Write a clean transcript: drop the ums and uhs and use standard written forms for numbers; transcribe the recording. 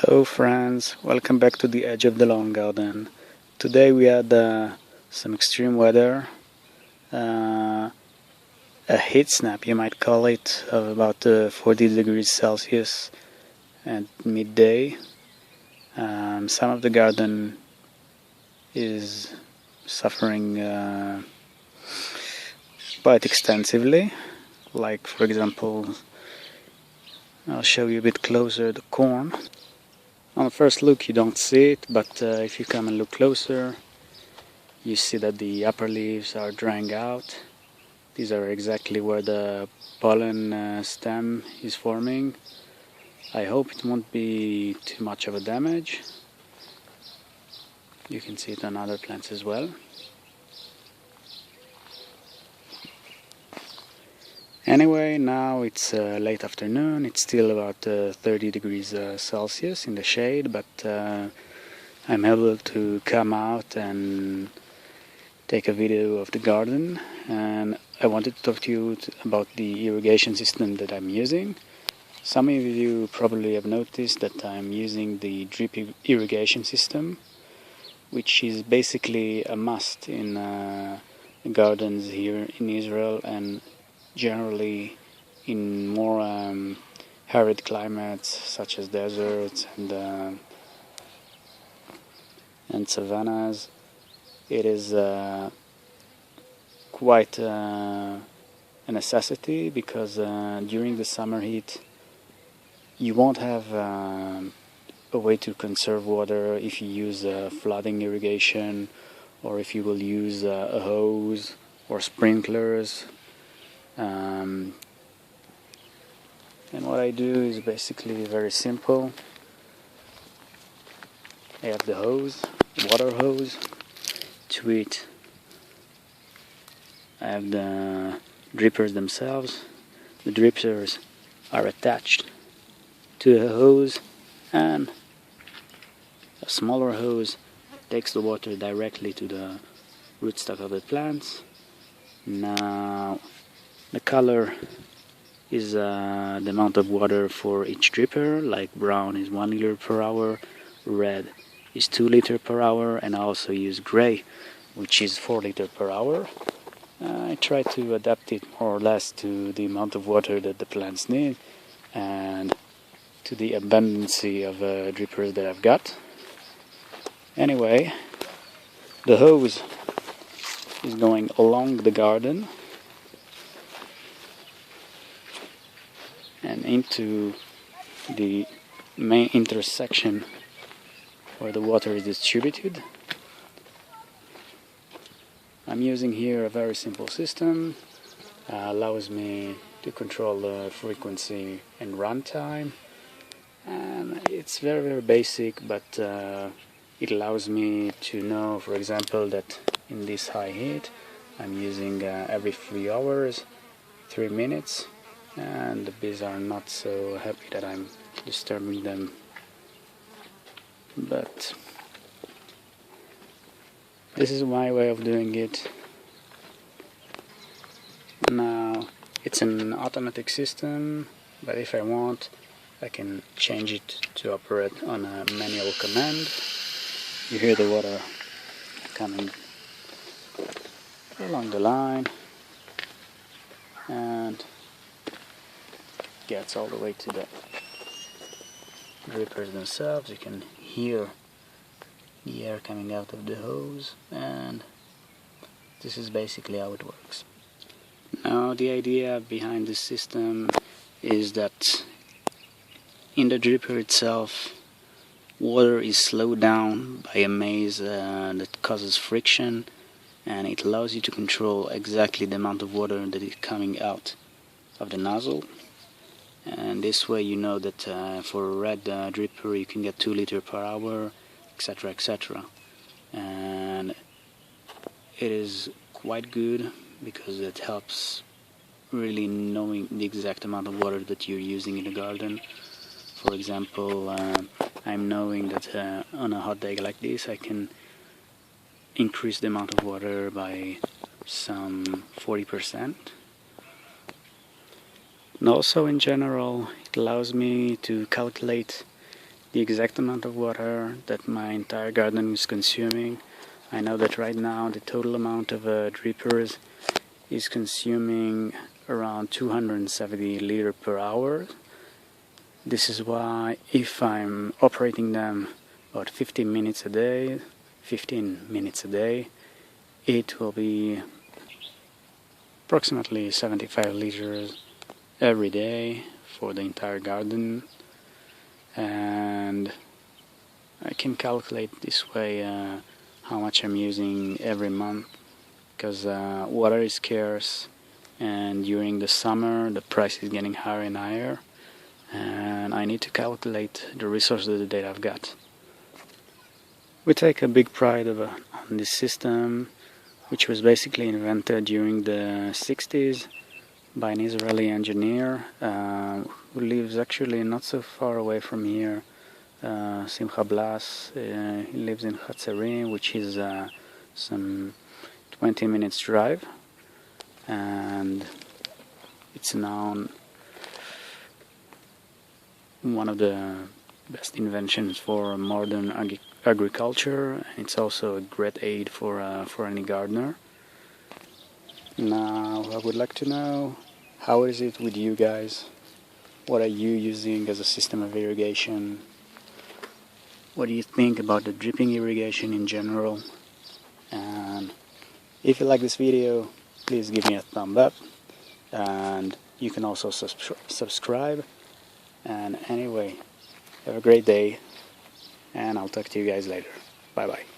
Hello friends, welcome back to the edge of the lawn garden. Today we had some extreme weather, a heat snap you might call it, of about 40 degrees Celsius at midday. Some of the garden is suffering quite extensively, like for example, I'll show you a bit closer the corn. On the first look you don't see it, but if you come and look closer, you see that the upper leaves are drying out. These are exactly where the pollen stem is forming. I hope it won't be too much of a damage. You can see it on other plants as well. Anyway, now it's late afternoon. It's still about 30 degrees Celsius in the shade, but I'm able to come out and take a video of the garden. And I wanted to talk to you about the irrigation system that I'm using. Some of you probably have noticed that I'm using the drip irrigation system, which is basically a must in gardens here in Israel and generally in more arid climates such as deserts and savannas. It is quite a necessity because during the summer heat you won't have a way to conserve water if you use flooding irrigation, or if you will use a hose or sprinklers. And what I do is basically very simple. I have the hose, water hose. To it I have the drippers themselves. The drippers are attached to the hose, and a smaller hose takes the water directly to the rootstock of the plants. Now the color is the amount of water for each dripper, like brown is 1 liter per hour, red is 2 liter per hour, and I also use gray, which is 4 liter per hour. I try to adapt it more or less to the amount of water that the plants need and to the abundance of drippers that I've got. Anyway, the hose is going along the garden and into the main intersection where the water is distributed. I'm using here a very simple system. Allows me to control the frequency and runtime, and it's very basic, but it allows me to know, for example, that in this high heat I'm using every 3 hours 3 minutes, and the bees are not so happy that I'm disturbing them, but this is my way of doing it. Now it's an automatic system, but if I want I can change it to operate on a manual command. You hear the water coming along the line and gets all the way to the drippers themselves. You can hear the air coming out of the hose, and this is basically how it works. Now the idea behind this system is that in the dripper itself water is slowed down by a maze that causes friction, and it allows you to control exactly the amount of water that is coming out of the nozzle. And this way you know that for a red dripper you can get 2 liter per hour, etc, etc. And it is quite good because it helps really knowing the exact amount of water that you're using in the garden. For example, I'm knowing that on a hot day like this I can increase the amount of water by some 40%. And also in general it allows me to calculate the exact amount of water that my entire garden is consuming. I know that right now the total amount of drippers is consuming around 270 liters per hour. This is why if I'm operating them about 15 minutes a day, it will be approximately 75 liters every day for the entire garden. And I can calculate this way how much I'm using every month, because water is scarce, and during the summer the price is getting higher and higher, and I need to calculate the resources that I've got. We take a big pride on this system, which was basically invented during the 60s by an Israeli engineer who lives actually not so far away from here, Simcha Blas. He lives in Hatzerim, which is some 20 minutes drive, and it's now one of the best inventions for modern agriculture, and it's also a great aid for any gardener. Now I would like to know, how is it with you guys? What are you using as a system of irrigation? What do you think about the dripping irrigation in general? And if you like this video, please give me a thumb up, and you can also subscribe. And anyway, have a great day, and I'll talk to you guys later. Bye bye.